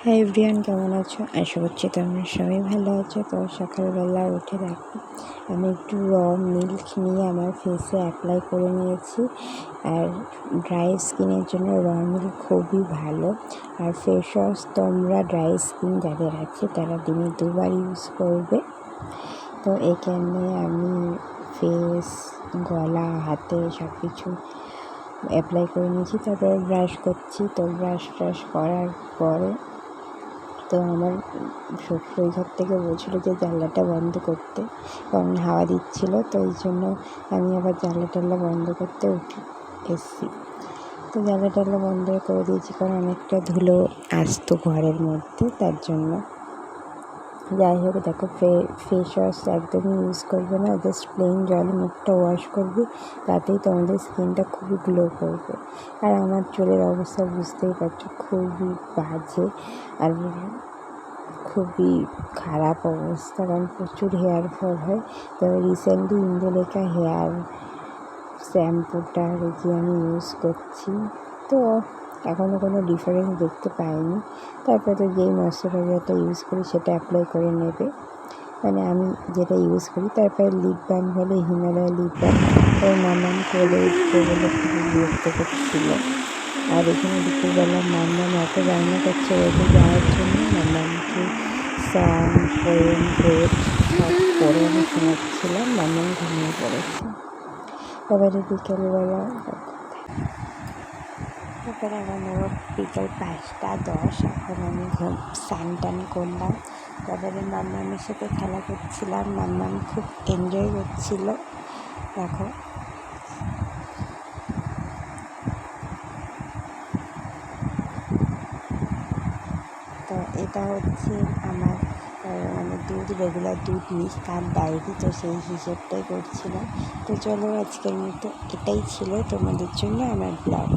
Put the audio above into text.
Hi everyone, কেমন আছো? আশা করছি তোমরা সবাই ভালো আছো। তো সকালবেলা উঠে দেখো আমি একটু মিল্ক নিয়ে আমার ফেসে অ্যাপ্লাই করে নিয়েছি। আর ড্রাই স্কিনের জন্য মিল্ক খুবই ভালো। আর ফেস ওয়াশ তোমরা ড্রাই স্কিন যাদের আছে তারা দিনে 2বার ইউজ করবে। তো এখানে আমি ফেস, গলা, হাতে সব কিছু অ্যাপ্লাই করে নিয়েছি। তারপরে ব্রাশ করছি। তো ব্রাশ করার পরে তো আমার শ্বশুর ঘর থেকে বলছিল যে জানলাটা বন্ধ করতে, কারণ হাওয়া দিচ্ছিল। তো এই জন্য আমি আবার জানলা বন্ধ করতে এসেছি। তো জানলা বন্ধ করে দিয়েছি, কারণ অনেকটা ধুলো আসতো ঘরের মধ্যে, তার জন্য। যাই হোক, দেখো ফেস ওয়াশ একদমই ইউজ করবে না, জাস্ট প্লেন জলে মুখটা ওয়াশ করবে, তাতেই তোমাদের স্কিনটা খুবই গ্লো করবে। আর আমার চুলের অবস্থা বুঝতেই পারছো, খুবই বাজে আর খুবই খারাপ অবস্থা, কারণ প্রচুর হেয়ার ফল হয়। তো রিসেন্টলি ইন্দুলেখা হেয়ার শ্যাম্পুটা রেখে আমি ইউজ করছি। তো এখনও কোনো ডিফারেন্স দেখতে পাইনি। তারপরে তো যেই ময়শ্চারাইজারটা ইউজ করি সেটা অ্যাপ্লাই করে নেবে, মানে আমি যেটা ইউজ করি। তারপরে লিপ বাম হলে হিমালয় লিপ বাম, ওই মামাম করে উঠবে বলে খুবই বিরক্ত করছিল। আর এখানে দুপুরবেলা মাম্মাম এত রান্না করছে রোদে যাওয়ার জন্য, মাম্মামকে সং, পোয়েম, ড্রেস সব পড়ে আমি শোনাচ্ছিলাম। মাম্মাম ঘুমিয়ে পড়েছে। এবারে বিকেলবেলা তারপরে এখন বিকেল 5টা 10, এখন আমি স্নান টান করলাম। তারপরে মাম্মামের সাথে খেলা করছিলাম। মাম্মাম খুব এনজয় করছিল। দেখো তো এটা হচ্ছে আমার মানে রেগুলার দুধ নিই তার ডায়েরি, তো সেই হিসেবটাই করছিলাম। তো চলো, আজকের মতো এটাই ছিল তোমাদের জন্য আমার ব্লগ।